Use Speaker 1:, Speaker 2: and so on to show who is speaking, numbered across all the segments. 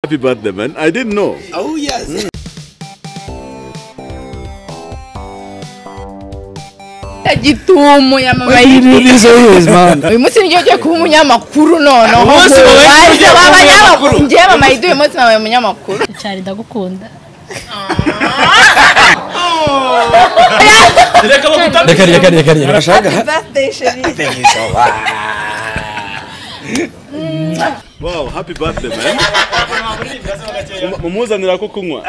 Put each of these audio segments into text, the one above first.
Speaker 1: Happy birthday, man. I didn't know.
Speaker 2: Oh, yes.
Speaker 3: Gitumo ya mama uyu munsi niyo cyo kuba umunyamakuru noneho baje abanyamakuru ngiye mama iduye munsi nawe umunyamakuru cyari ndagukunda reka
Speaker 2: Arashaka
Speaker 3: birthday sheri
Speaker 1: Wow, happy birthday, man. Mumuzanira ko kunywa.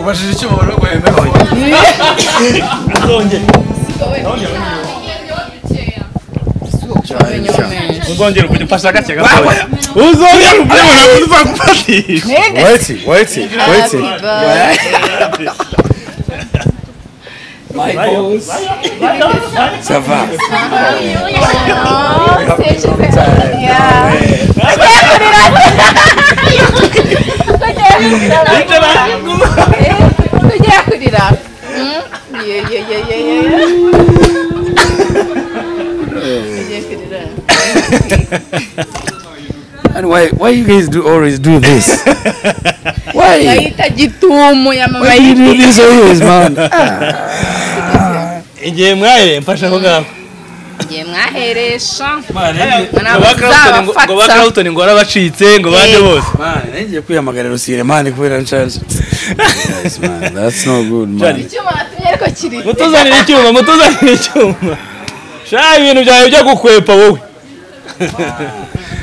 Speaker 2: ubashije icyo babona guhemba
Speaker 1: Uzongera. Uzongera kujya gake gato. Uzongera kubona uzakufatisha. Wait.
Speaker 2: My boss. Ça va. And why you guys always do this? Why? Why you do this always, man?
Speaker 1: Igihe mwahere mfasha ko gaho.
Speaker 3: Igihe mwaheresha.
Speaker 1: Ngo bakarutoni ngo arabacitse ngo bande bose.
Speaker 2: Man, ngiye kwiyamagarira usire man kubera nshanze. Guys, man, that's no good, man.
Speaker 3: Icyuma natumye ariko kiri.
Speaker 1: Mutuzanira icyuma. Sha ibintu byawe byo gukwepa wowe.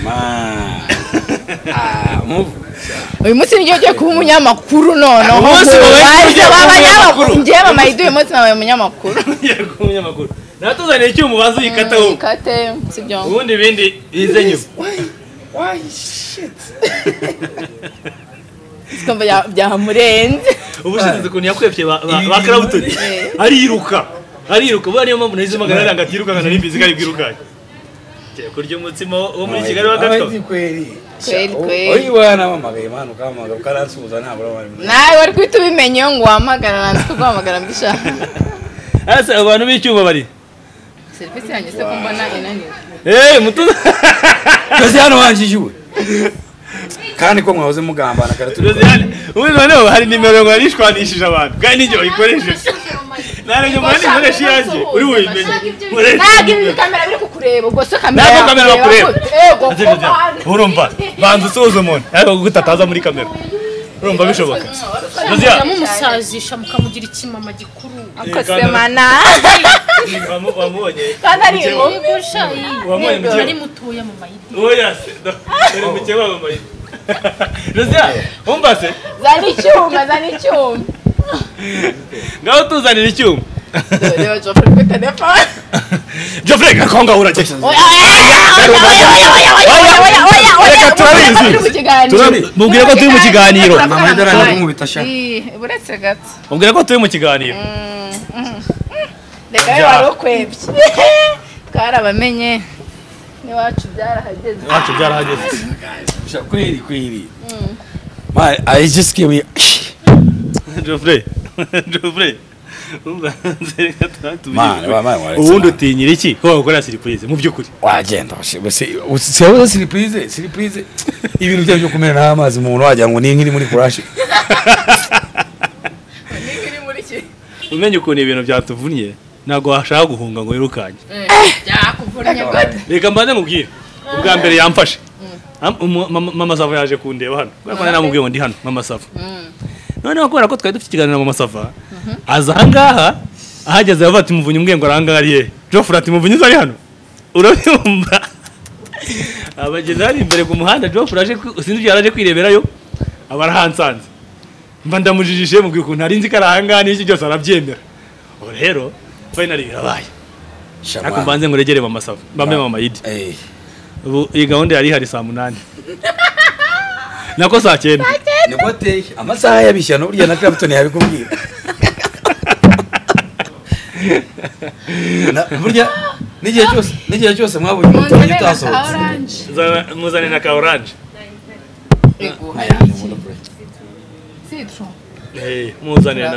Speaker 2: Man. Move.
Speaker 3: Uyu munsi niyo cyo kuba umunyamakuru noneho baje abanyamakuru ngiye mama iduye munsi nawe umunyamakuru.
Speaker 1: Umunyamakuru. Natuzanira icyuma ubanza uyikata wowe.
Speaker 3: Ikate sibyo.
Speaker 1: Ubundi ibindi bize nyuma.
Speaker 2: Why shit?
Speaker 3: Sikomba byamurenze.
Speaker 1: Ubushize kuntu yakwepye bakarabutoni. Ariruka bwa niyo mpamvu nahize magana ngatiruka kana nimbizi kari bwirukanye. Kurya umutsima wo muri Kigali wagatwa.
Speaker 3: Kweli.
Speaker 2: Oyi wana mamagaye manu kama ukaransuza ntabwo bari.
Speaker 3: Nawe wari kwita ubimenye ngo wamagara nanze kuguhamagara mbishaka.
Speaker 1: Asa abantu b'icyuma bari.
Speaker 3: Service yanjye se kumbona inaniwe.
Speaker 1: Mutuza.
Speaker 2: Kazi hano wanjijwe. Kandi ko mwahoze mugambana karaturi.
Speaker 1: Ubu noneho hari nimero ngo yarishwanishije abantu. Kandi nijye uyikoresheje. Nare nyo mani nkoresha yaje. Uri wimenye.
Speaker 3: Nagi kamera biri kukureba ubwo se kamera.
Speaker 1: Nako kamera bakureba.
Speaker 3: Ego.
Speaker 1: Urumva. Banza usoza umuntu. Ariko gutataza muri kamera. Urumva bishoboka.
Speaker 4: Nozia mumusazisha mukamugira ikimama gikuru.
Speaker 3: Akosemana.
Speaker 1: Wamubonye.
Speaker 3: Kandi ari ngo
Speaker 1: wamubonye
Speaker 4: ari mutuye mu mayidi.
Speaker 1: Oya se. Ari mu cyewa mu mayidi. Nozia, umbase.
Speaker 3: Zani icyuma.
Speaker 1: Ngaho tuzanira icyuma.
Speaker 3: Reba Geoffrey kuri telefone.
Speaker 1: Geoffrey gakonga urageze. Mubwire ko turi mu kiganiro.
Speaker 2: Mama idara mu bitasha.
Speaker 3: Buretse gato.
Speaker 1: Mubwire ko turi mu kiganiro.
Speaker 3: Reka wari ukwebye. Twarabamenye. Niwacu byarahageze.
Speaker 2: Kweli. Man, I just give me
Speaker 1: Geoffrey. ubundi utinyira iki ko wakora surprise mu byukuri
Speaker 2: wagenda siyabuze surprise ibintu byo kumena n'amazi mu muntu wagira ngo ni nkiri muri crash
Speaker 1: umenye ukuntu ibintu byatuvunnye ntago washaka guhunga ngo wirukanye
Speaker 3: byakuvunnye gute
Speaker 1: reka mbanze nkubwire ubwa mbere yamfashe mama Sava yaje kundeba hano kuko namubwiye ngo ndi hano mama Sava noneho kubera ko twari dufite ikiganiro na mama Sava aza ahangaha ahageze yavuga ati muvunye umbwiye ngo aranga ari he Geoffrey ati muvunye ari hano urabyumva abageze hari imbere ku muhanda Geoffrey aje sinzi ibyo yaraje kwireberayo abarahansanze mba ndamujijishe mubwiye ukuntu ari nzi karahanga n'iki cyose arabyemera rero finally birabaye ariko mbanze ngo regere mama Sava mbambe mama Idi ubu iyi gahunda yari hari saa 8 nako saa 9
Speaker 2: niko teye amasaha yabishyano burya na Clapton yabikubwira burya n'igihe cyose mwabonye umutonya utasohotse
Speaker 1: muzane na ka orange
Speaker 3: citron
Speaker 1: muzane na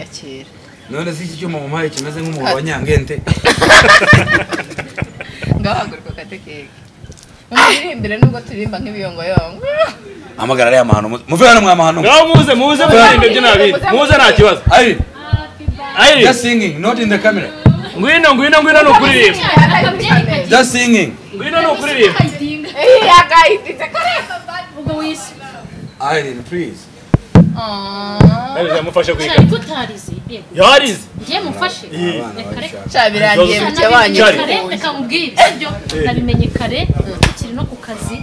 Speaker 3: akira
Speaker 2: none si iki cyuma mumaye kimeze nk'umuhoro wa nyangente
Speaker 3: ngahaguruka katekeke umuririmbire nubwo turirimba nk'ibiyongoyongo
Speaker 2: amagara ari amahano muve hano mwamahano
Speaker 1: ngaho muze muririmbe byo nabiri muze nta kibazo ari
Speaker 2: just singing not in the camera
Speaker 1: ngwino no kuririmba
Speaker 2: just singing
Speaker 1: ngwino no kuririmba
Speaker 3: yakayititse kareka
Speaker 4: ubwo wisi
Speaker 2: Irene please
Speaker 1: mufashe kwiga
Speaker 4: kutarize
Speaker 1: yarize
Speaker 4: ngiye mufashe
Speaker 3: cyabirangiye bike banye
Speaker 4: reka mubwire ibyo nabimenye kare kiri no ku kazi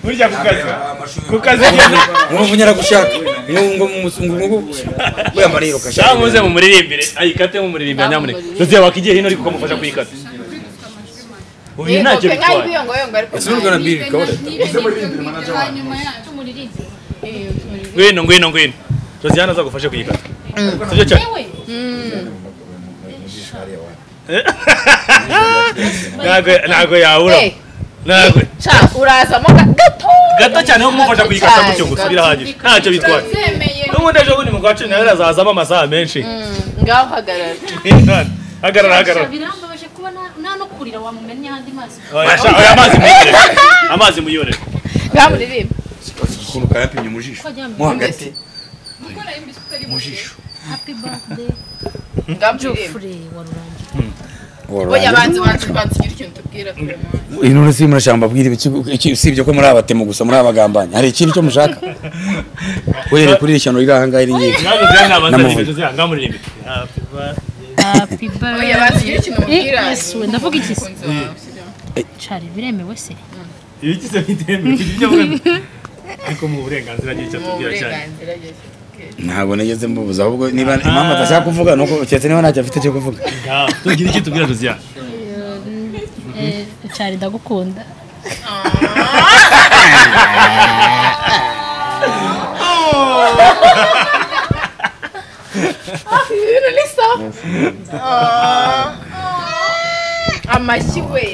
Speaker 1: burya ku kazi
Speaker 2: muvunyara gushaka ngo musungu we amariro kashaka
Speaker 1: shamuze mu muririmbire ayikate mu muririmbire nyamune doze wakigiye hino ariko kumufasha kuyikata uyu ntacyo bitwaye
Speaker 3: ibiyongoyongo ariko
Speaker 2: it's not gonna be recorded
Speaker 1: ngwino Josiana azagufashe kuyikata sibyo cyane nago yawura nago
Speaker 3: urazamo
Speaker 1: gato cyane ho kumufasha kuyikata gutyo gusa birahagije ntacyo bitwaye n'ubundi ejo bundi mu kwacu nawe azazamo amasaha menshi
Speaker 3: ngaho
Speaker 1: hagarara
Speaker 4: birambabaje kuba nta no kurira wamumenya handi mazi
Speaker 1: amazi muyore
Speaker 3: ngaho muririmba
Speaker 2: ukuntu kayapimye mu jisho mo hagati mu jisho
Speaker 4: happy birthday
Speaker 3: Geoffrey
Speaker 4: warurangiye
Speaker 3: oya banzi ikintu tubwira
Speaker 2: inone si murashamba bwira iki usibye ko muri abatemu gusa muri abagambanya hari ikintu cyo mushaka were kuri ishyano riri ahanga iri ngiye
Speaker 1: ngamuririmbe
Speaker 4: happy birthday
Speaker 3: oya banzi ikintu mubwira
Speaker 4: yesu ndavuga iki se cyari biremewe se
Speaker 1: ibiki se bitemewe ibyo mvuga ariko mu burenganzira n'icyo tubwira cyane
Speaker 2: ntabwo nageze mbubuza ahubwo niba impamvu atashaka kuvuga nuko cyetse niba ntacyo afite cyo kuvuga
Speaker 1: tugira iki tubwira Josiana
Speaker 4: cyari ndagukunda
Speaker 3: amashyi we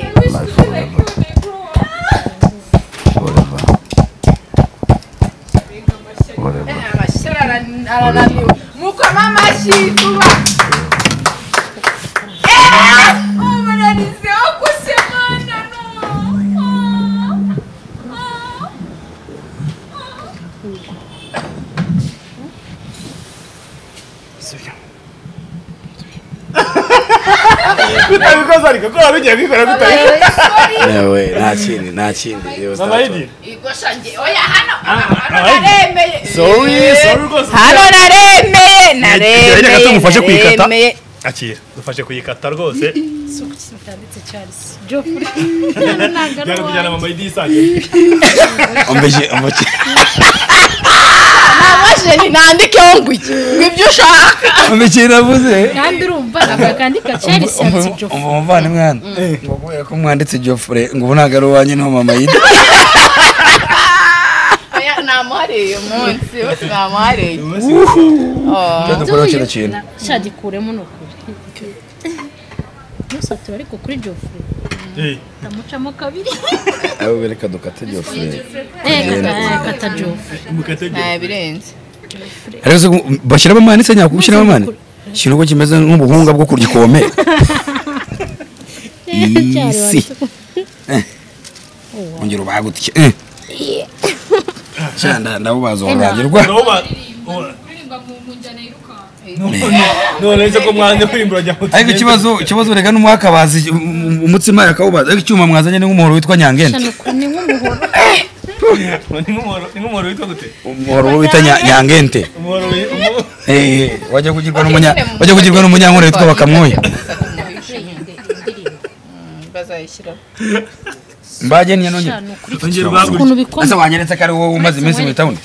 Speaker 3: arananiwe mukoma amashyi kuba umunanize wo kusemana
Speaker 1: kutabikoze ariko ko wabigiye kwikora kutabikoze
Speaker 2: yewe nta kindi
Speaker 1: mama Idi
Speaker 3: igoshange oya hano naremeye
Speaker 1: sorry rwose
Speaker 3: hano naremeye
Speaker 1: reka tumufashe kuyikata akira dufashe kuyikata rwose
Speaker 4: cyanditse Charles Geoffrey
Speaker 1: byari kujyana mama Idi isange
Speaker 2: ombeje
Speaker 3: namasheni nandikeho ngo ibyo ushaka
Speaker 2: ombeje navuze
Speaker 4: kandi urumva akandika Charles yanditse Geoffrey
Speaker 2: umuvane mwana ngo ko mwanditse Geoffrey ngo ubunaga ari wanye no mama Idi
Speaker 3: oya namuhareye umunsi wose namuhareye
Speaker 2: ndakora kino kintu
Speaker 4: shagikuremo nukuri musatura ariko kuri Geoffrey ndamucamo kabiri
Speaker 2: abo bereka dukate Geoffrey
Speaker 4: kata Geoffrey
Speaker 3: birenze
Speaker 2: ariko bashyiramo amani se nyakubishyiramo amani ikintu ko kimeze nk'ubuhunga bwo kurya ikome isi ongera ubagutike cyanda ndabubaza urangirwa
Speaker 1: none se ko mwanze kwimbura jya muti
Speaker 2: ariko ikibazo rega n'umwaka bazi umutsima yakawubaza ariko icyuma mwazanye ni nk'umuhoro witwa nyangente
Speaker 4: ni
Speaker 1: nk'umuhoro witwa gute
Speaker 2: umuhoro witwa nyangente
Speaker 1: umuhoro
Speaker 2: wajya kugirwa n'umunyankore witwa bakamwoya
Speaker 3: bazayishyira
Speaker 2: mbaje niyo nonye asa wanyeretse kare wowe umaze iminsi mu town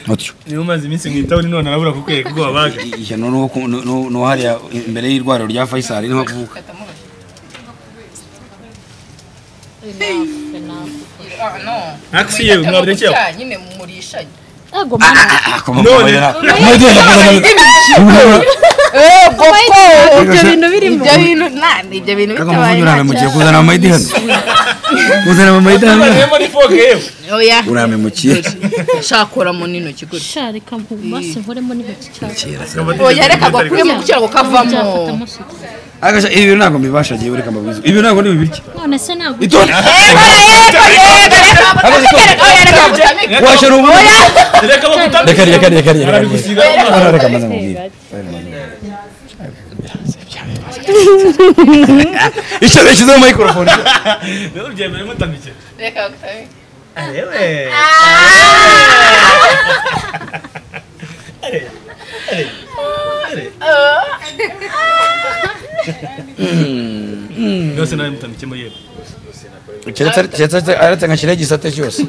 Speaker 2: Otyo
Speaker 1: niyo umaze iminsi mu town none arabura kukwereka ko wabaje
Speaker 2: iyo no hariya imbere y'irwariro rya Faisal niho avuka
Speaker 1: aksi yewe mwabireke
Speaker 3: nyine murishanye
Speaker 4: ego mama ibyo bintu birimo
Speaker 3: ibyo bintu
Speaker 2: bitabaye uramemukiye kuzana amayidi hano kuzana amayidi hano
Speaker 3: oya
Speaker 2: uramemukiye
Speaker 3: shakora mu nino kiguri
Speaker 4: sharika mbase nkoremo n'intoki cyane
Speaker 3: oya reka bakuremo kugira ngo kavamo
Speaker 2: agasha ibi ntabwo mbibasha giye ureka mbabizo ibi ntabwo ni bibiriki
Speaker 4: none se ntabwo
Speaker 2: itone washa rubu reka maze mubwire icyo beshyizeho microphone
Speaker 1: rero byemere mutambike
Speaker 3: reka gutabe
Speaker 1: arewe yose nawe mutambike muri yebo
Speaker 2: aretse nkashyiraho igisate cyose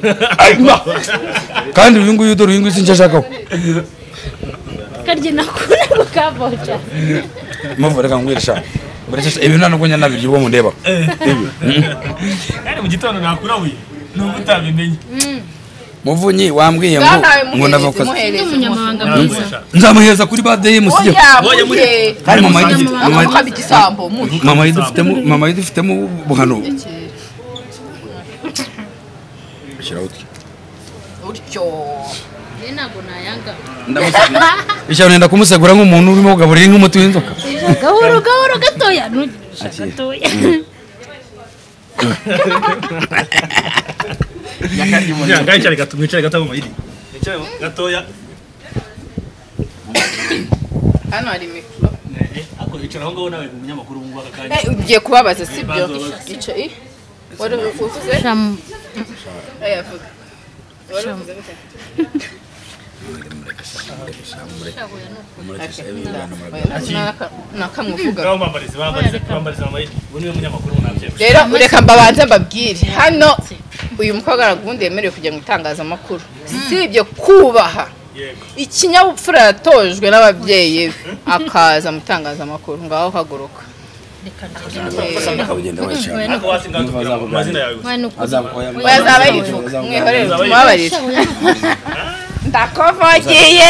Speaker 2: kandi uyu nguyu dore uyu nguyu sinjye ashakaho
Speaker 4: karye nakura bukavoja
Speaker 2: mpamvu reka ngwirisha ibi nta nubwo nyanabirya ubwo mundeba
Speaker 1: mu gitondo nakurabuye nubwo utabimenye
Speaker 2: muvunyi wambwiye ngo ndava ku kazi
Speaker 4: umunyamabanga mwiza
Speaker 2: nzamuheza kuri birthday musije hari mama yidufitemo buhano shyira
Speaker 3: utyo
Speaker 4: ntabwo nayanga
Speaker 2: ishyano nenda kumusegura nk'umuntu urimo kugaburira nk'umuti w'inzoka
Speaker 4: gahoro gatoya gatoya
Speaker 1: yakari gatumwicare gato mu mayidi nicare gatoya
Speaker 3: hano hari mikro
Speaker 1: ako icara aho ngaho nawe mu munyamakuru wumva akanya
Speaker 3: ugiye kubabaza sibyo ico wari uvuze ayavuga wari uvuze gute rero reka mbabanze mbabwire hano uyu mukobwa aragundi yemerewe kujya mu itangazamakuru si ibyo kubaha ikinyabupfura yatojwe n'ababyeyi be akaza mu itangazamakuru ngaho haguruka azaba yivuga mwihorere tumubabarire ndakovogiye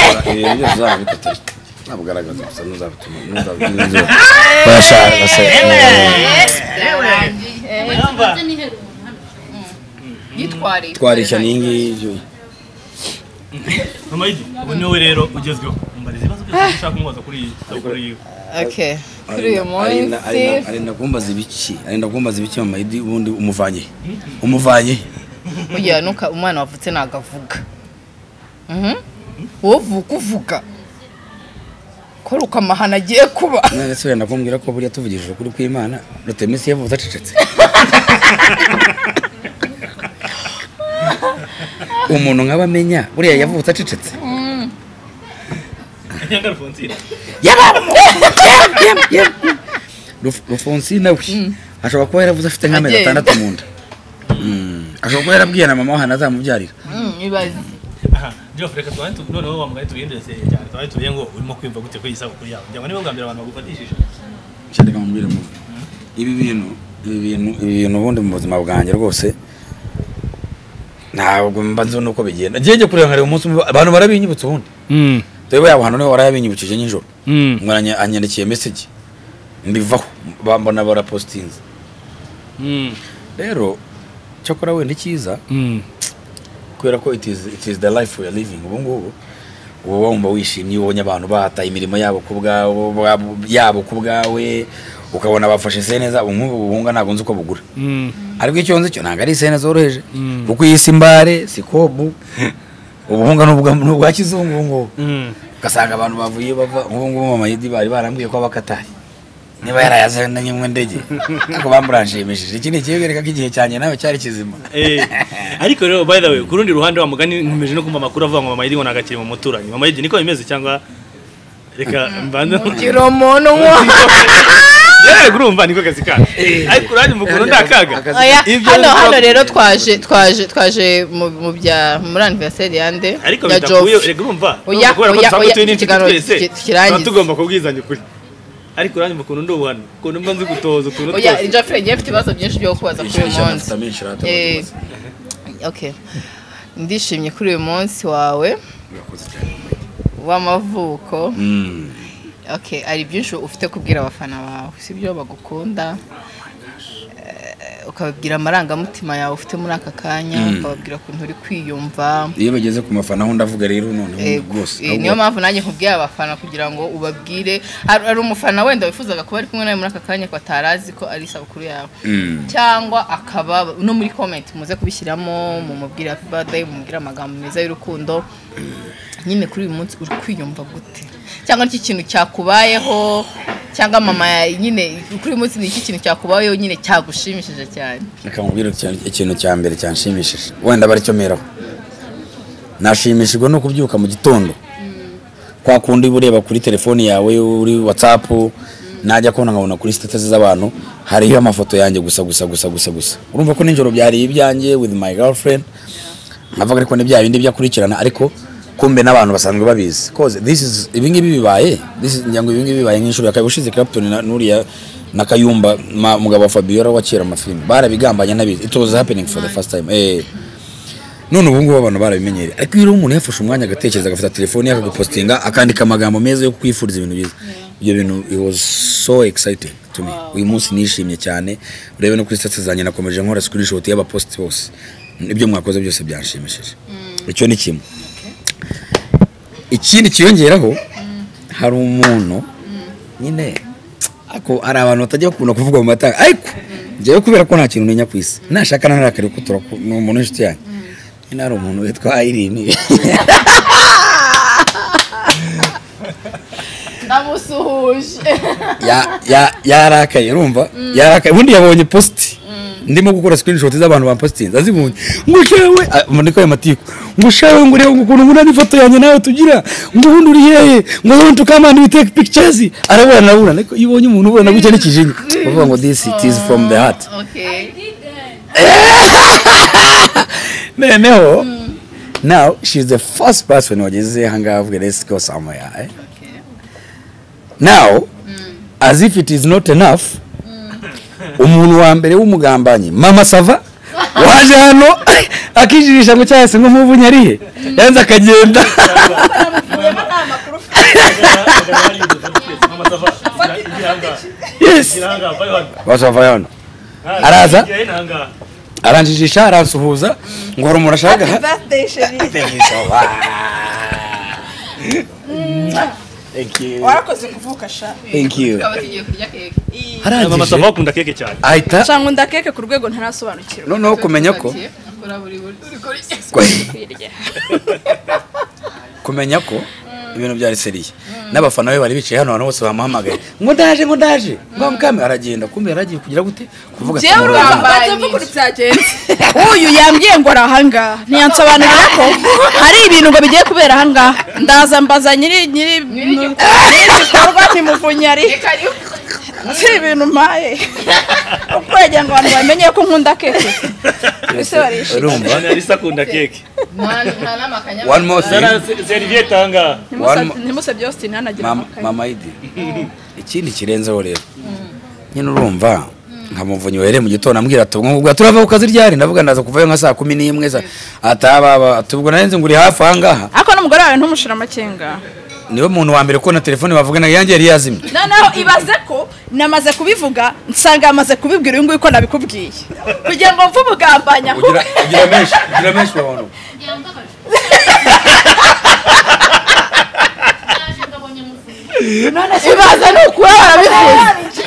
Speaker 2: nabugaragaza gusa ntuzabituma bashaka se yitwarisha n'ingi
Speaker 1: mama yidi niwe rero ugezweho mbariza ibibazo byose ushaka kumubaza kuri iyi
Speaker 3: okay kuri uyu munsi
Speaker 2: arenda kumbaza ibiki mama yidi ubundi umuvanye
Speaker 3: uya nuka umwana wavutse nagavuga wovuka uvuga ko rukamahana agiye kuba
Speaker 2: none se wenda kumbwira ko buriya tuvugishije kuri kw'Imana Rutemisi yavuze acecetse umuntu nk'abamenya buriya yavutse acecetse Rufonsina we ashobora kuba yaravuze afite nk'amezi 6 mu nda ashobora kuba yarabwiye na mama we azamubyarira
Speaker 3: ibaze
Speaker 1: Geoffrey reka tubanze noneho wamugane tugendese cyane tubaye tubiye ngo urimo kwimva gute ko isabukuru yawe njya niba ngambira abantu bagufatishije
Speaker 2: cyane kamubwire mu ibi bintu ubundi mu buzima bwanjye rwose ntabwo mbanze nuko bigenda ngiye kureba nkare umunsi abantu barabinyibutse ubundi twebwe yabo hano niho warabinyibukije nijoro ngoranya anyandikiye message mbivaho bambona barapostinze rero cyakora wenda ikiza kubera ko it is the life we are living ubu ngubu wowe wumva wishimye ubonye abantu bahataye imirimo yabo ku bwawe ukabona bafashe se neza ubuhunga ntabwo nzi uko bugura ariko icyo nzi cyo ntabwo ari isene zoroheje kuko iyi si mbare si kobu ubuhunga n'ubwa kizungu ngo ugasanga abantu bavuye bava nk'ubu mama Yedi bari barambwiye ko abakataye niba yarayazanye mu ndege ako bamuranshimishije iki ni kibereka ko igihe cyanye nawe cyari kizima
Speaker 1: ariko rero by the way kurundi ruhande wa mugani nkomeje no kumva makuru avuga ngo mama Yedi ngo nagakiri mu muturanyi mama Yedi niko bimeze cyangwa reka mbanze
Speaker 3: mugiro muntu
Speaker 1: urumva niko kazi kana ariko uranye mukuru ndakaga
Speaker 3: hano rero twaje mu bya muri anniversaire yande
Speaker 1: ariko bitakuye rega urumva tugomba kubwizanya ukuri ariko uranye mukuru nduhana ko numva nzi gutoza ukuntu twose
Speaker 3: oya Jeffrey ngifite ibibazo byinshi byo kubaza kuri uyu munsi okay ndishimye kuri uyu munsi wawe w'amavuko okay ari byinshi ufite kubwira abafana bawe sibyo bagukunda ukababwira amarangamutima yawe ufite muri aka kanya ukababwira ukuntu uri kwiyumva
Speaker 2: iyo bageze ku mafana aho ndavuga rero none rwose
Speaker 3: niyo mpamvu nanjye nkubwira abafana kugira ngo ubabwire ari umufana wenda wifuzaga kuba ari kumwe nawe muri aka kanya ko atarazi ko ari isabukuru yawe cyangwa akaba no muri comment muze kubishyiramo mu mubwira happy birthday mumubwira amagambo meza y'urukundo nyine kuri uyu munsi uri kwiyumva gute cyangwa iki kintu cyakubayeho cyangwa mama nyine kuri uyu munsi ni iki kintu cyakubayeho nyine cyagushimishije cyane
Speaker 2: akamubwira ikintu cya mbere cyanshimishije wenda bari cyo meraho nashimishijwe no kubyuka mu gitondo kwa kundi bureba kuri telefone yawe uri WhatsApp najya kubona nkabona kuri status z'abantu hariyo amafoto yanjye gusa urumva ko ninjoro byari ibyanjye with my girlfriend navuga ariko n'ibya bindi byakurikirana ariko kumbe n'abantu basanzwe babizi cause this is ibingibi bibaye nyango ibingibi bibaye nk'inshuro yakabushize Clapton nuriya nakayumba mugabo wa Fabiola wakira amafilm barabigambanya nabizi it was happening for the first time none ubu ngubu abantu barabimenyere ariko iyo umuntu yafashe umwanya agatekereza agafata telefone yake agapostinga akandika amagambo meza yo kwifuriza ibintu byiza ibyo bintu it was so exciting to me uyu munsi nishimye cyane urebe no kuri status zanjye nakomeje nkora screenshot y'aba post bose ibyo mwakoze byose byanshimishije icyo ni kimwe ikindi kiyongeraho hari umuntu nyine ako ari abantu batajya bakunda kuvuga mu matanga ariko ngiye kubera ko nta kintu nenya ku isi nashaka narakari kutura n'umuntu inshuti yanjye nyine ari umuntu witwa Irene
Speaker 3: ndamusuhuje
Speaker 2: yarakaye urumva yarakaye ubundi yabonye post ndimo gukora screenshot z'abantu bampostinze azibunye ngo shewe ndiko ya matiko ngo shewe ngo rero ukuntu mbona ifoto yanjye nawe tugira ngo ubundi uri hehe ngo want to come and we take pictures arabona ariko ibonye umuntu ubona gucya n'ikijinyo bavuga ngo this it is from the heart
Speaker 3: okay
Speaker 2: no now she's the first person wageze hanga avuga let's go somewhere okay now as if it is not enough umuntu wa mbere w'umugambanyi mama Sava waje hano akijirisha ngo cyase ngo muvunya arihe yanze akagenda yes wasava hano araza aranjijisha aransuhuza ngo hari umuntu ashaka Thank you.
Speaker 5: Warakoze kuvuka sha.
Speaker 2: Thank you.
Speaker 3: Kabatigiye kurya keke.
Speaker 1: Harangije. Mama Sava akunda keke cyane.
Speaker 2: Ahita.
Speaker 5: Cyangwa ndakeke ku rwego ntarasobanukirwa.
Speaker 2: No kumenya ko. Kumenya ko ibintu byari seriye. N'abafana be bari bicaye hano bose bamuhamagaye. Ngo ndaje. Ngo mukame aragenda kumbe yaragiye kugira gute kuvuga
Speaker 5: ati. Jewe urumva kuri byagenze. Uyu yambwiye ngo arahanga. Ntiyansobanurira ko hari ibintu ngo bigiye kubera hanga. Ndaza mbaza nyiri bikorwa ntimuvunya ari. Si ibintu mpaye. Ukwege ngo abantu bamenye ko nkunda keke. Bise barishimye.
Speaker 2: Urumva
Speaker 1: yari sakunda keke.
Speaker 2: One more thing.
Speaker 1: Serviette hanga.
Speaker 5: Nimusebye Austin hanagira amakanya.
Speaker 2: Mama Idi. Ikindi kirenzeho rero. Nyine urumva nkamuvunyi were mu gitondo ambwira ati ngo turava ku kazi ryari ndavuga ndaza kuvayo nka saa 11 ataba tubwo narenze nguri hafi hangaha.
Speaker 5: Ako n'umugore wawe ntumushira amakenga.
Speaker 2: Niwe muntu wa mbere ko na telefone bavugana yanjye yari yazimye.
Speaker 5: Noneho ibaze ko namaze kubivuga nsanga amaze kubibwira ngo uko nabikubwiye. Kugira ngo mvu bugambanya ko.
Speaker 2: Ugira menshi wahono.
Speaker 3: ibaza ni ukuri barabivuze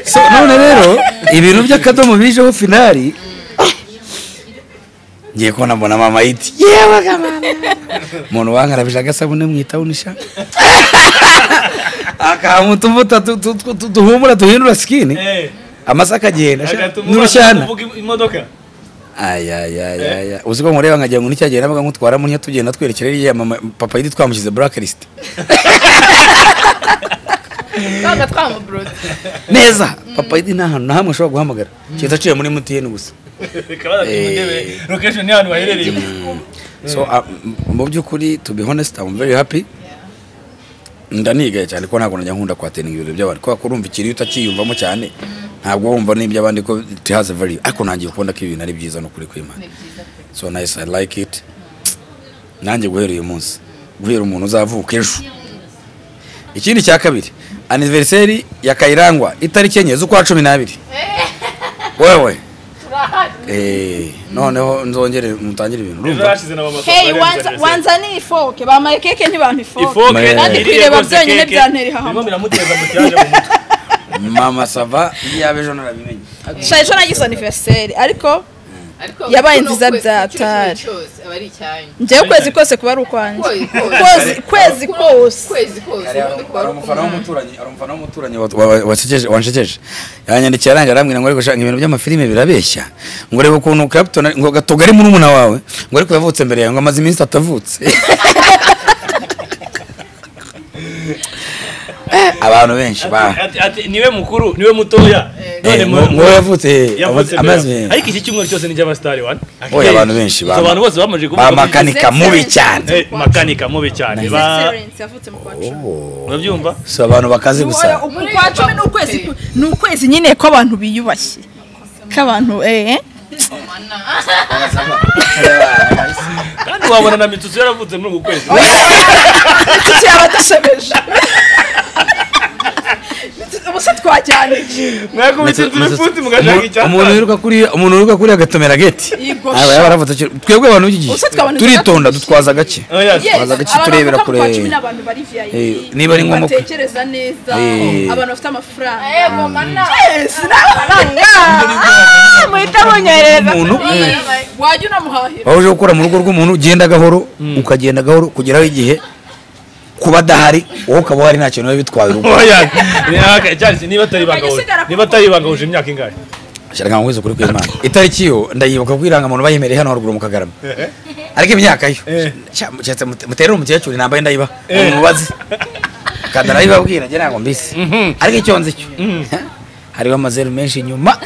Speaker 2: So none rero ibintu by'akadomo bijeho finali ngiye kubona mbona mama yiti yewe gamana umuntu wankarabije agasabune mwitawunisha akamutuvuta duhumura duhindura skin amasaka agenda n'urushyana
Speaker 1: imodoka
Speaker 2: aya uziko nkureba nkagira ngo nicyagiye nabaga nkutwara mu nya tugenda twerekera iriya mama papa yiti twamushyize blacklist
Speaker 3: Kaga twamubrode
Speaker 2: neza papa yiti nta hantu na hamwe ashobora guhamagara cyita aciye muri MTN gusa
Speaker 1: location y'ahantu baherereye.
Speaker 2: So mu by'ukuri to be honest I'm very happy ndanigaye cyane ko ntabwo najya nkunda kwatena ibintu by'abandi ko kurumva ikiri utakiyumvamo cyane ntabwo wumva n'iby'abandi ko it has a value ariko nangiye kubona ko ibintu ari byiza no kuri kwimana so nice I like it nanjye guhera uyu munsi guhera umuntu uzavuka ejo ikindi cya kabiri anniversary ya Kayirangwa itariki enye z'ukwa 12 wewe noneho nzongere mutangire ibintu urumva
Speaker 5: hey wanza ni ifoke bamaye keke ntibantu ifoke kandi kwireba byonyine byantera hahamwe
Speaker 2: mama sava yabejo narabimenye
Speaker 5: shaje nagize anniversary ariko yabaye nziza byatari nje ukwezi kose kuba ari ukwanje kwezi kose
Speaker 2: umufana w'umuturanyi wanshekeje yanyandikiye aranga arambwira ngo ariko shanga ibintu by'amafilime birabeshya ngo reba ukuntu Clapton ngo gatogari muri umuna wawe ngo ariko yavutse mbere yawe ngo amaze iminsi atavutse abantu benshi
Speaker 1: ati niwe mukuru niwe mutoya
Speaker 2: none ngo yavutse amaze
Speaker 1: ariko iki cyumweru cyose ni cy'abastari one
Speaker 2: oya abantu benshi
Speaker 1: abantu bose bamaje kuvuga
Speaker 2: makanika mubi cyane
Speaker 1: makanika mubi cyane
Speaker 5: yavutse mu kwa 10
Speaker 1: urabyumva
Speaker 2: so abantu bakaze gusa
Speaker 5: kwa 10 ni ukwezi nyine ko abantu biyubashye k'abantu
Speaker 1: kandi wabona na mitutu yaravutse muri uku kwezi
Speaker 5: mitutu yabadashebeje ubusa twajyanye
Speaker 1: mwakubitse telefuti mugashaka icyaha
Speaker 2: umuntu uruka kuri agatomera geti aba yabaravutse twebwe abantu b'iki turitonda dutwaza gake twaza gake turebera kure niba ari ngombwa
Speaker 5: batekereza neza abantu bafite amafaranga muhita munyereza wajya unamuhahira
Speaker 2: waje gukora mu rugo rw'umuntu ugenda gahoro ukagenda gahoro kugeraho igihe kuba dahari wowe ukaba hari nta kintu bitwaye urugo
Speaker 1: niba atari bagahuje imyaka ingahe
Speaker 2: shaka ngwizo kuri kwimana itariki yo ndayibuka kwiranga umuntu bayimereye hano haruguru mu Kagarama ariko imyaka yo cyetse muterera umukecuru nambaye ndayiba umubazi kadara yibabwira nge ntabwo mbisi ariko icyonze cyo hari amazeru menshi nyuma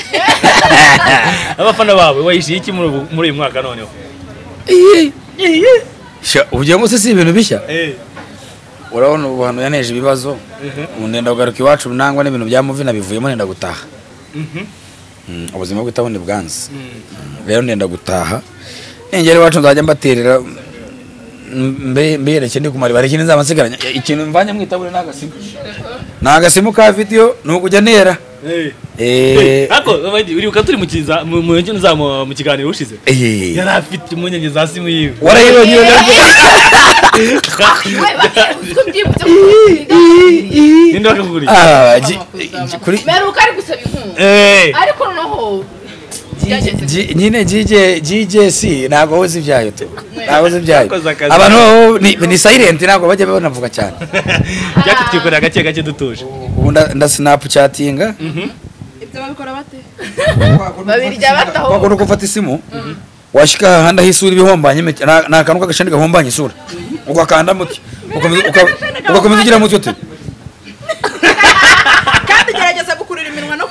Speaker 1: abafana bawe wayishiye iki muri uyu mwaka noneho
Speaker 2: ugiye ngo si ibintu bishya urabona ubu hano yaneje ibibazo ndenda kugaruka iwacu nangwa n'ibintu bya muvina bivuyemo ndenda gutaha ubuzima bw'itabundi bwanze rero ndenda gutaha engere iwacu nzajya mbaterera mbereke ndi kumara bareke nzamasigaranya ikintu mvanye mwitabure n'agasimu ka video n'ukujya nera
Speaker 1: ako uribuka turi mu kiganiro ushize yari afite umunyenye za simu yiwe
Speaker 2: warayibonye
Speaker 1: ninde wakakuguriye
Speaker 3: meruka ari gusaba inkunga ariko noneho
Speaker 2: nyine GJC ntabwo wowe zibyayo tu ntabwo zibyayo abantu ni silent ntabwo bajya banavuga cyane
Speaker 1: byaka twikorera gake gake dutuje
Speaker 2: ubu nda snapchatinga
Speaker 5: ibyo babikora bate
Speaker 3: babirya bataho
Speaker 2: wagora gufata isimu washika handa hisura ibihombanye nakantu kagashandi gahombanye isura ukakanda muti ugakomeza ugira muti uti
Speaker 5: kandi gerageza gukurira iminwa no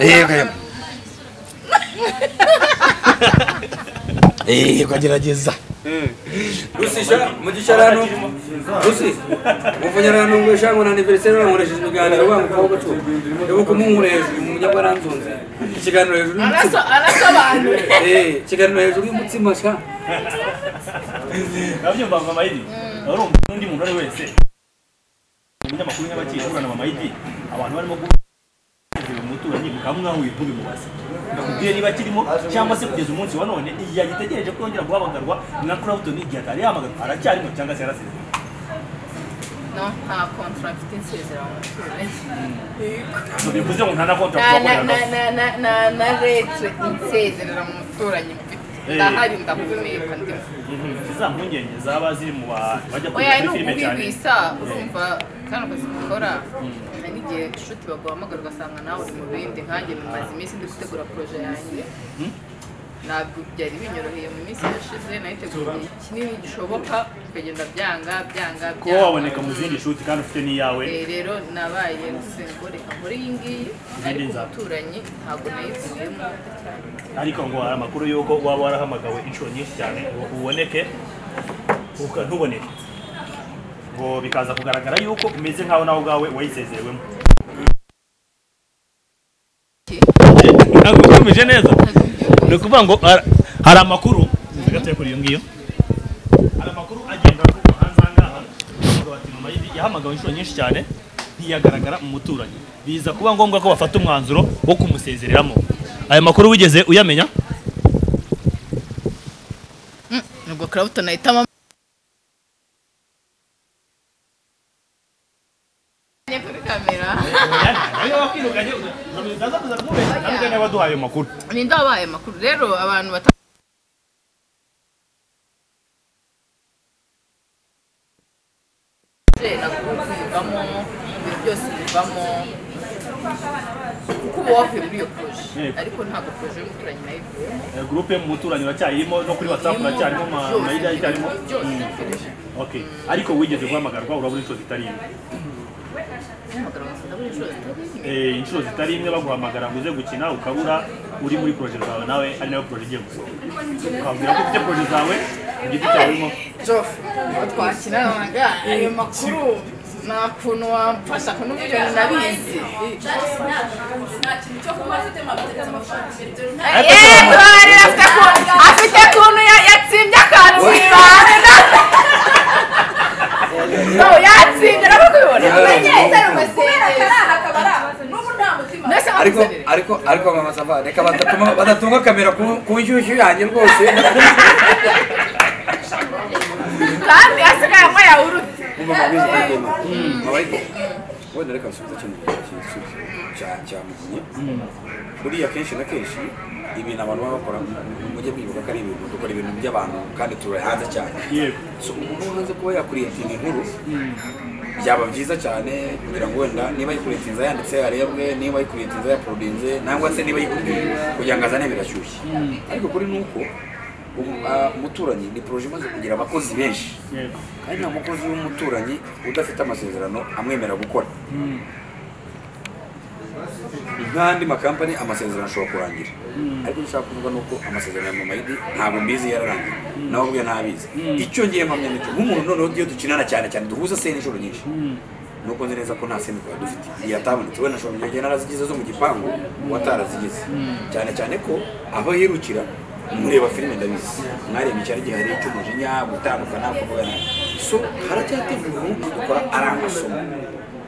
Speaker 2: ukagerageza rusisha mugisharano rusi muvunyarano ngo shango na anniversaire wankoresheje ibiganiro wamukobwa cyo rebo kumunkoresha umunyabwaranzonze ikiganiro hejuru
Speaker 3: arasobanura
Speaker 2: ikiganiro hejuru y'umutsima sha
Speaker 1: nabyumva mama Idi urumva undi muntu ari wese umunyamakuru nyabakishura na mama Idi abantu barimo guhura umuturanyi mukamwahuye ntubimubaze ndakubwiye niba kirimo cyangwa se kugeza umunsi wa none igihe agitegereje ko yongera guhamagarwa na Clapton igihe atari yahamagarwa aracyarimo cyangwa se yarasize
Speaker 3: no nta contract mfite insezerano
Speaker 1: bivuze ngo nta na contract
Speaker 3: na letre insezerano mu muturanyi mfite ndahari ndakumeka ndimo
Speaker 1: za mpungenge zaba ziri mu bajya
Speaker 3: kuri filime cyane urumva kandi ukazikora n'igihe inshuti baguhamagara ugasanga nawe uri mu bindi nkanjye mumaze iminsi ndi gutegura proje yanjye ntabwo byari binyoroheye mu minsi yashize nayiteguye kinini gishoboka ukagenda byanga
Speaker 1: ko waboneka mu zindi nshuti kandi ufite n'iyawe
Speaker 3: rero nabaye reka muri iyi ngiyi ariko umuturanyi ntabwo nayivuyemo
Speaker 1: ariko ngo hari amakuru y'uko waba warahamagawe inshuro nyinshi cyane ngo uboneke ntuboneke ngo bikaza kugaragara yuko umeze nk'aho nawe ubwawe wayisezerewemo ntabwo ukomeje neza ni ukuvuga ngo hari amakuru gatoya kuri iyo ngiyo hari amakuru agenda kuko hanze aha ngaha yahamagawe inshuro nyinshi cyane ntiyagaragara mu muturanyi biza kuba ngombwa ko bafata umwanzuro wo kumusezereramo aya makuru wigeze uyamenya
Speaker 3: nubwo Clapton ahitamo kuri kamera
Speaker 1: waduhaye amakuru
Speaker 3: ninde wabaye amakuru rero abantu bivamo ibintu byose bivamo kuko uba wavuye muri iyo proje ariko ntabwo proje y'umuturanyi nayivuyemo
Speaker 1: groupe mu muturanyi uracyayirimo no kuri WhatsApp uracyarimo amayida acyarimo okay ariko wigeze guhamagarwa urabura inshuro zitari imwe inshuro zitari imwe baguhamagara ngo uze gukina ukabura uri muri proje zawe nawe ari nayo proje igiye gusohoka ukabwira ko ufite proje zawe igiti cyawe urimo
Speaker 3: twakina ayo makuru nta kuntu wamfasha ko n'uburyo nabizi afite kuntu yatsimbye akantu mu ibanga yatsimbye nabo kubibona
Speaker 2: ariko mama sava reka badatunga kamera ku nshyushyu yanjye rwose
Speaker 3: kandi asigaye amwe yawurute
Speaker 2: wenda reka nsubiza cyamugunye buriya kenshi na kenshi ibintu abantu baba bakora mujye mwibuka ko ari ibintu dukora ibintu by'abantu kandi turi hanze cyane so umuntu umaze kuba yakuriyetinga inkuru byaba byiza cyane kugira ngo wenda niba yikuriyetinza yanditse arebwe niba yikuriyetinza yaporodinze nangwa se niba yikubwiye kugira ngo azane birashyushye ariko kuri nuko umuturanyi ni proje imaze kugira abakozi benshi kandi nta mukozi w'umuturanyi udafite amasezerano amwemera gukora nk'andi makampani amasezerano ashobora kurangira ariko nshaka kuvuga nuko amasezerano mu mayidi ntabwo mbizi yararangira nawe ubwe ntabizi icyo ngiye mpamya nicyo nk'umuntu noneho iyo dukinana cyane duhuza sene inshuro nyinshi nuko nzi neza ko nta sene twaba dufite iyo atabonetse wenda ashobora kugenda narazigize zo mu gipangu watarazigize cyane cyane ko aho yirukira mureba filime ndabizi mwareba icyari gihari cy'umujinya gutandukana kuvugana so haracyategura uburyo dukora ari amasomo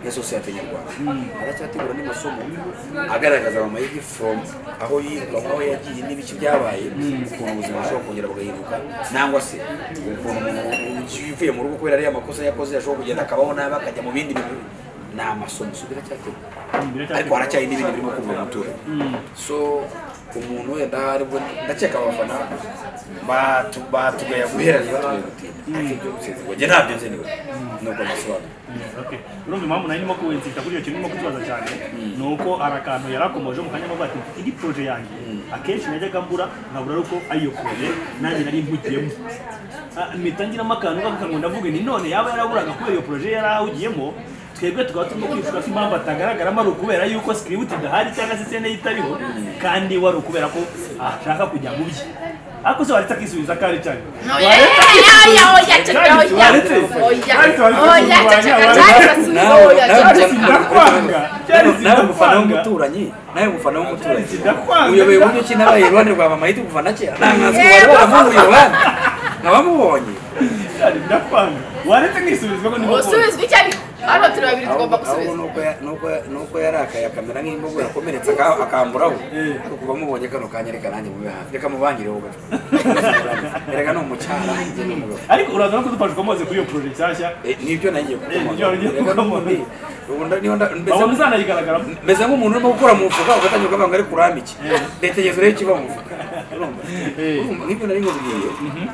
Speaker 2: ya sosiyete nyarwanda haracyategura n'amasomo agaragaza amayigi from aho yiga aho yagiye n'ibiki byabaye ukuntu ubuzima bushobora kongera bugahinduka nangwa se ukuntu uvuye mu rugo kubera ariya makosa yakoze yashobora kugenda akabaho nabi akajya mu bindi bintu ni amasomo so biracyategura ariko haracyari n'ibindi birimo kuva mu muturanyi so umuntu wenda haribwo ndakeka abafana batugaya guhereza batugaya ntabyo nzi niwe nuko nasobanura
Speaker 1: urumva impamvu nari ndimo kuwensita kuri iyo kintu ndimo kukibaza cyane ni uko hari akantu yarakomoje mu kanya ati mfite indi proje yanjye akenshi najyaga mbura nkabura ari uko ariyo proje nanjye nari mpugiyemo mpita ngiramo akantu k'akantu ndavuga ni none yaba yaraburaga kubera iyo proje yari ahugiyemo twebwe tukaba turimo kwishyura ko impamvu atagaragaramo ari ukubera yuko script idahari cyangwa se sene itariho kandi wari ukubera ko ashaka kujya mu bye ariko se waretse akisubiza kari cyane
Speaker 2: nawe mufana w'umuturanyi uyoboye uburyo ki nabaye iruhande rwa mama yita kuvana kera ntangazi wari waramuhuye iruhande nkabamubonye
Speaker 1: ndakwanga waretse nkisubizwa ko
Speaker 3: usubizwa icyo ariko hano turi babiri tugomba gusubiza
Speaker 2: nuko yarakaye akamera nk'imbogo yakomeretse akamburaho ariko kuva mubonye kano kanyereka nanjye mube hafi reka mubangireho gato reka no mucyara
Speaker 1: ariko uraza no kudufasha ukomoze kuri iyo project nshyashya
Speaker 2: nibyo nagiye
Speaker 1: meze
Speaker 2: nk'umuntu urimo gukora mu mufuka ugatanya ukavanga ari kurambiki ndetegezo rero kiva mu mufuka nk'ibyo nari nkubwiye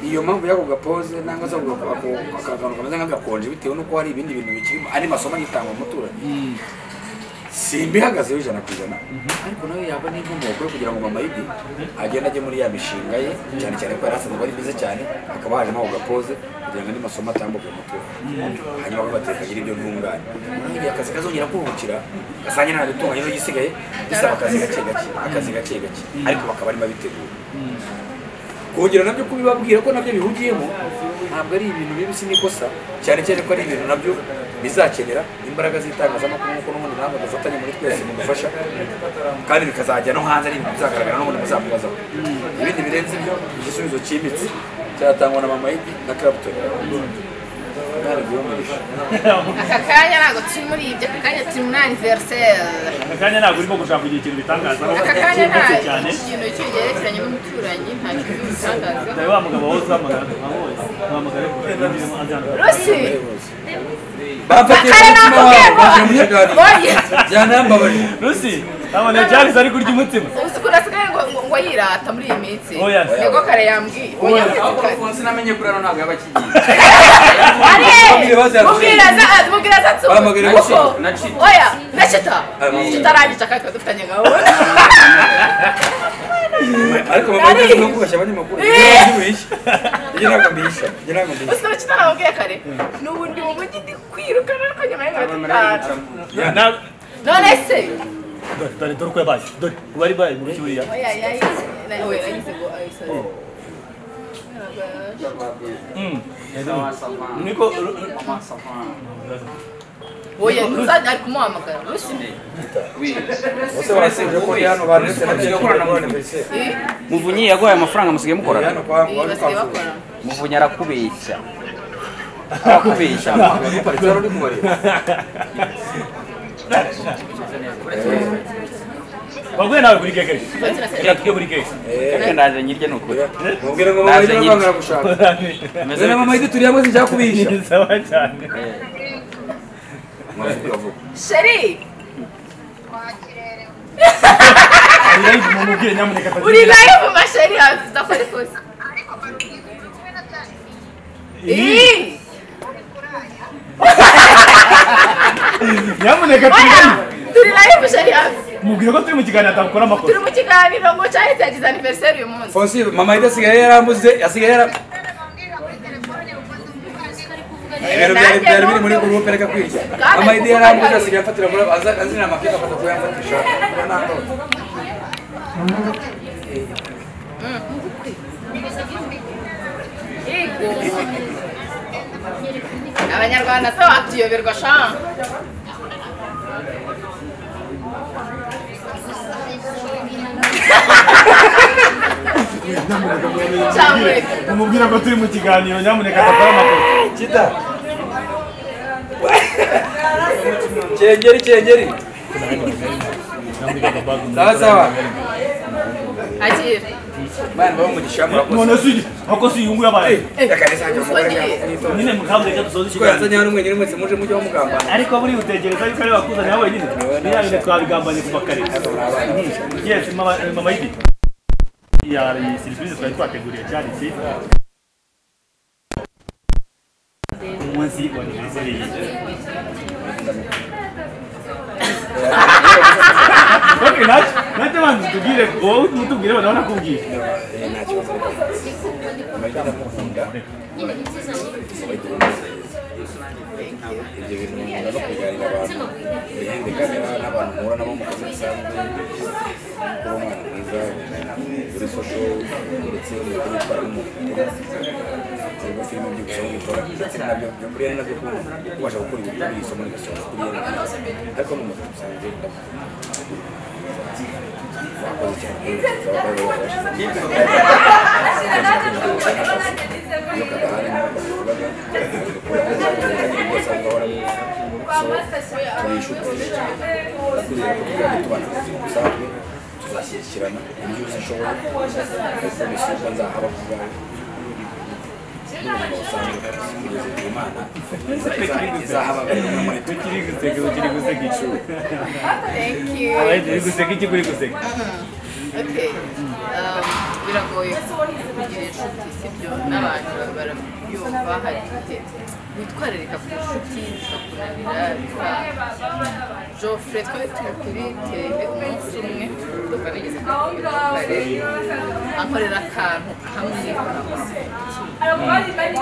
Speaker 2: iyo mpamvu y'ako gapoze nangwa se akakantu kameze nk'agakonje bitewe n'uko hari ibindi bintu bikirimo ari masomo agitangwa mu muturanyi simbihagazeho 100%, ariko nawe yaba n'inkomoko yo kugira ngo mama Idi agenda ajye muri ya mishinga ye cyane cyane ko yarasanzwe ari bize cyane akaba hajemo ako gapoze kugira ngo andi masomo atambuke mu muturanyi hanyuma bagatekagira ibyo ntungane n'igihe akazi kazongera kuruhukira gasanye nta bitunganye no gisigaye bisaba akazi gake ariko bakaba arimo bitegura kongera nabyo kubibabwira ko nabyo bihugiyemo ntabwo ari ibintu bibi sinikosa cyane cyane ko ari ibintu nabyo bizakenera imbaraga z'itangazamakuru nk'uko n'ubundi ntabwo dufatanye muri twese mu gufasha kandi bikazajya no hanze ari ibintu bizagaragara n'ubundi muzamubazaho ibindi birenze ibyo igisubizo cyimbitse cyatangwa na mama Idi na Clapton
Speaker 3: aka kanya ntabwo turi muri ibyo aka kanya turi muri anniversaire
Speaker 1: aka kanya ntabwo urimo gushaka kugira ikintu bitangaza
Speaker 3: aka kanya nta kintu cyerekeranye n'umuturanyi nta kintu bitangaza
Speaker 1: dore wa mugabo wose uhamagara
Speaker 3: Rusi
Speaker 2: bafatiye umutima wabo baje mu kiganiro byanambabaje
Speaker 1: Rusi abone byari ari kurya umutima
Speaker 3: usikura sigaye ngo yirata muri iyi minsi nego kare yambwiye oya
Speaker 2: Alphonse namenye kuri ano ntabwo yabakigiye
Speaker 3: mubwira za oya nacita kitarangije akaka dufitanye gahunda
Speaker 2: ariko mama Idi no kubashya abanyamakuru ngira ngo mbisha
Speaker 3: usikura kitarambwiye kare n'ubundi mu mujyi ndi kwirukana ariko nyuma y'imyaka none se
Speaker 1: dore uko yabaye dore bari bayi mu kiburiya
Speaker 3: oya yayize ngo ayisore
Speaker 1: niko
Speaker 3: oya ntuzajya ari kumuhamagara Rusi
Speaker 2: bose barasije ko hano baretse nabyo gukorana mu anniversaire
Speaker 6: Muvunyi yagoye amafaranga musigaye mukorana
Speaker 2: hano kwa
Speaker 6: Muvunyi arakubeshya
Speaker 2: paritero ndi kubareba
Speaker 1: bagwe nawe kuri keke keke kuri keke
Speaker 6: keke ndaje nyirye nukuri
Speaker 2: mubwira ngo mama Idi bangara gushaka meze mama Idi turi hamwe sinjya kubisha
Speaker 1: sawa cyane
Speaker 3: Sheri
Speaker 1: mumubwire nyamuneka
Speaker 3: uri live mu masheri hafi dafari kose
Speaker 1: nyamuneka
Speaker 3: turi live sheri hafi
Speaker 1: mubwire ko turi mu kiganiro atakora amakuru
Speaker 3: turi mu kiganiro ngo cyahise yagize anniversaire uyu munsi
Speaker 2: Fonsi mama Idi asigaye yarambuze asigaye ibintu byari biri muri groupe reka kwirya mama Idi yarambuze asigaye afatira muri azina amakeka afata ko yamfatisha
Speaker 3: abanyarwanda se watuyoberwa sha
Speaker 1: mumubwira ko turi mu kiganiro nyamuneka atakora amakuru
Speaker 2: kita Chengeri sawa
Speaker 3: agiye
Speaker 2: bana baba mu gishamba
Speaker 1: none si ako si yungu yabaye
Speaker 2: yakanisa cyo
Speaker 1: nyine mukamwe cyo dusoza
Speaker 2: ko
Speaker 1: ikiganiro
Speaker 2: yazanye hano mwenyine mwese muje mugambana
Speaker 1: ariko buri utegereza yuko ari bakuzanye nawe nyine niyo twabigambanye kuva kare yes mama Idi yari surprise twari twateguriye cyane si umunsi wa anniversaire ok nacyo banza tubwire wowe mutubwire badabona kubwira
Speaker 2: ibyo bintu no kuganira abantu bihende kamera n'abantu muhura nabo mu kazi gasanzwe kuba umwana mwiza uri sosho ndetse no kubitwara n'umuntu cyangwa filime by'ubusa gukora ndetse nabyo kuri yari nabyo kubasha gukora ibintu by'isomo rigasoza kuri yari ariko n'umuntu usanzwe wakoze cyane iyo kadahari tuzashyikirana ibyo uzishoboye telefone ishyirwa nzahaba ku bwawe n'ubuzima busanzwe kugeza igihe Imana izahabagarira muri twe.
Speaker 6: Ukiri guseka icumi.
Speaker 3: Thank you.
Speaker 6: Uri guseka iki kuri guseka?
Speaker 3: Okay. Biragoye kugira inshuti sibyo n'abantu barabyumva hari igihe witwararika ku inshuti zikakunanira Geoffrey twari turi kuri tebe umunsi umwe tukanigeze kare ankorera akantu kamwe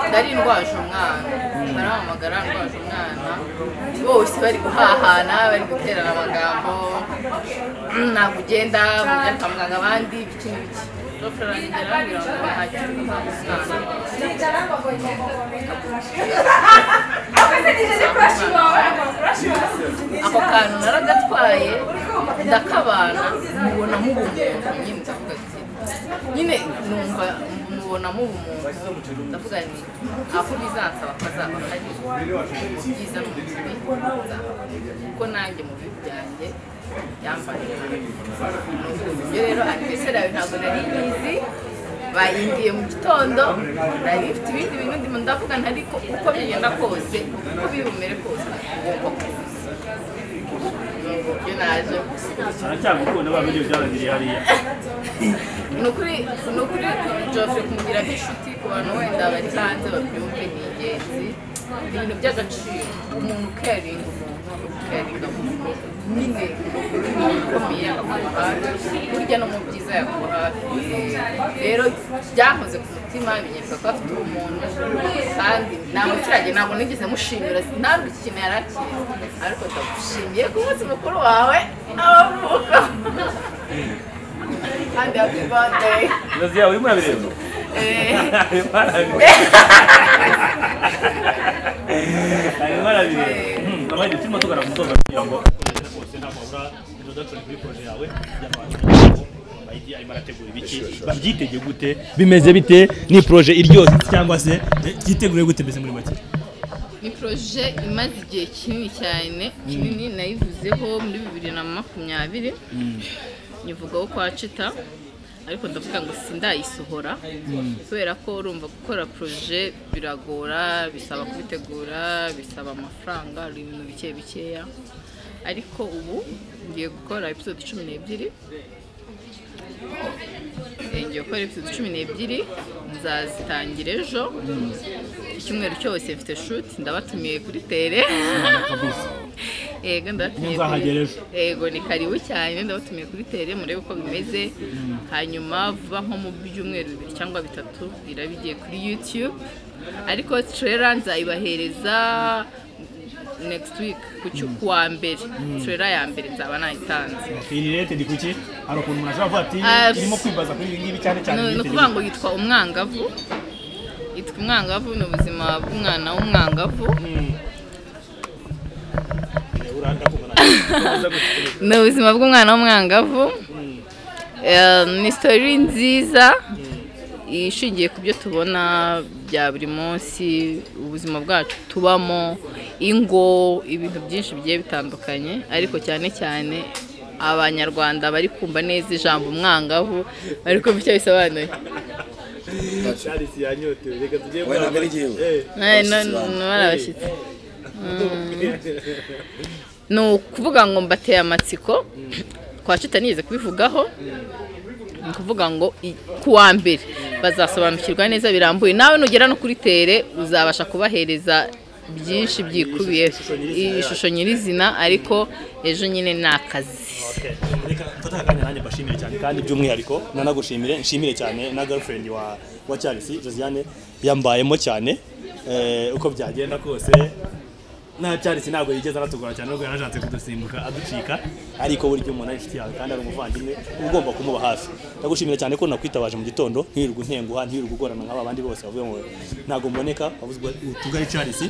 Speaker 3: ndari ndwaje umwana barahamagara ndwaje umwana bose bari guhahana bari guterana amagambo ntabwo ugenda mujya kwa muganga abandi biki n'ibiki Geoffrey arangera ngo ntacyo ako kantu naragatwaye ndakabana mubona mubumuntu nyine ndavuga ati nyine numva mubonamo ubumuntu ndavuga ni aho bizansaba kazaba hari byiza n'umubi kuko nanjye mu bibi byanjye yambaye ibyo rero anniversaire yawe ntabwo nari nyizi bayingiye mu gitondo nari ifite ibindi bintu ndimo ndavuga ariko uko bigenda kose uko bibumere kose ugomba kuza ibyo naje
Speaker 1: aracyagukunda ba video byarangiriye hariya
Speaker 3: nukuri Geoffrey kumugira nk'inshuti ku bantu wenda bari hanze babyumve ni ingenzi ibintu by'agaciro umuntu ukaringa umuntu ukaringa umuntu nyine ukomeye akamuha burya no mu byiza yakuha rero byankoze ku mutima binyereka ko afite umuntu kandi ntabwo nigeze mushimira ntabwo iki kintu yarakiriye ariko ndagushimiye ku munsi mukuru wawe abavuka kandi happy birthday
Speaker 1: Nazi yawe urimo urabireba abandi turimo tugana ku musozo kugira ngo bose ntabwo babura introduction kuri projet yawe arimo arategura ibiki babyitege gute bimeze bite ni projet iryoshye cyangwa se yitegure gute mbese muri make
Speaker 3: ni projet imaze igihe kinini cyane kinini nayivuzeho muri 2020 nyivugaho kwa Chita ariko ndavuga ngo sindayisohora kubera ko urumva gukora projet biragora bisaba kubitegura bisaba amafaranga ibintu bikeya ariko ubu ngiye gukora episode 12 ngiye gukora episode 12 nzazitangira ejo icyumweru cyose mfite shoot ndabatumiye kuri tele ego ndatumiye ego ni karibu cyane ndabatumiye kuri tele murebe uko bimeze hanyuma vuba nko mu byumweru 2 cyangwa 3 irabigiye kuri YouTube ariko trailer nzayibahereza next week kuwa mbere trailer ya mbere nzaba nayitanze
Speaker 1: related kuki hari ukuntu umuntu ashobora ati irimo kwibaza kuri ibi ngibi cyane cyane
Speaker 3: no kuvuga ngo yitwa umwangavu ni ubuzima bw'umwana w'umwangavu ni ubuzima bw'umwana w'umwangavu ni story nziza ishingiye ku byo tubona bya buri munsi ubuzima bwacu tubamo ingo ibintu byinshi bigiye bitandukanye ariko cyane cyane abanyarwanda bari kumva neza ijambo umwangavu ariko bityo bisobanuye
Speaker 1: Charles yanyotewe reka tugiye
Speaker 2: wena mbere giye
Speaker 3: barabashitse no kuvuga ngo mbateye amatsiko kwa Chita nigeze kubivugaho kuvuga ngo kuwa mbere bazasobanukirwa neza birambuye nawe nugera no kuri tele uzabasha kubahereza byinshi byikubiye ishusho nyirizina ariko ejo nyine nakazi
Speaker 1: reka tutakanya nanjye bashimire cyane kandi by'umwihariko nanagushimire nshimire cyane na girlfriend wa Charles Josiane yambayemo cyane uko byagenda kose na Charles ntabwo yigeze aratugora cyane nubwo yarajanze kudusimbuka aducika ariko buri umuntu ari inshuti yawe kandi ari umuvandimwe ugomba kumuba hafi ndagushimira cyane ko nakwitabaje mu gitondo ntirirwa ntenguha ntirirwa ugorana nk'aba bandi bose bavuye ngo ntago mboneka wabuzwa tugari Charles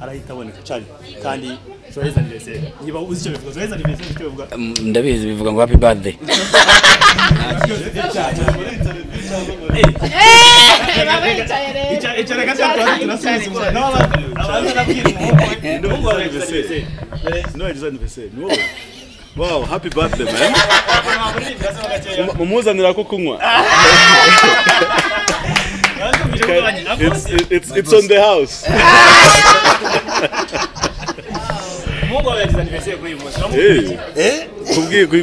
Speaker 1: arahita aboneka cyane kandi joyeux anniversaire niba uzi icyo bivuga joyeux anniversaire icyo bivuga
Speaker 2: ndabizi bivuga ngo happy birthday
Speaker 7: Wow, happy birthday, man. Mumuzanira ko kunywa. It's on the house.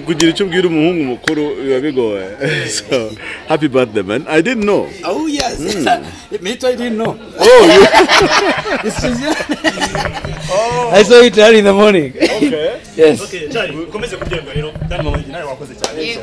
Speaker 7: Kugira icyo ubwira umuhungu mukuru biba bigoye. So, happy birthday, man. I didn't know.
Speaker 2: Oh yes. Me too, I didn't know.
Speaker 7: Oh, you.
Speaker 2: I saw it early in the morning.
Speaker 7: Okay.
Speaker 2: Yes.
Speaker 1: Okay, Charlie, komeze kubyemba rero. Kandi mama nawe wakoze cyane.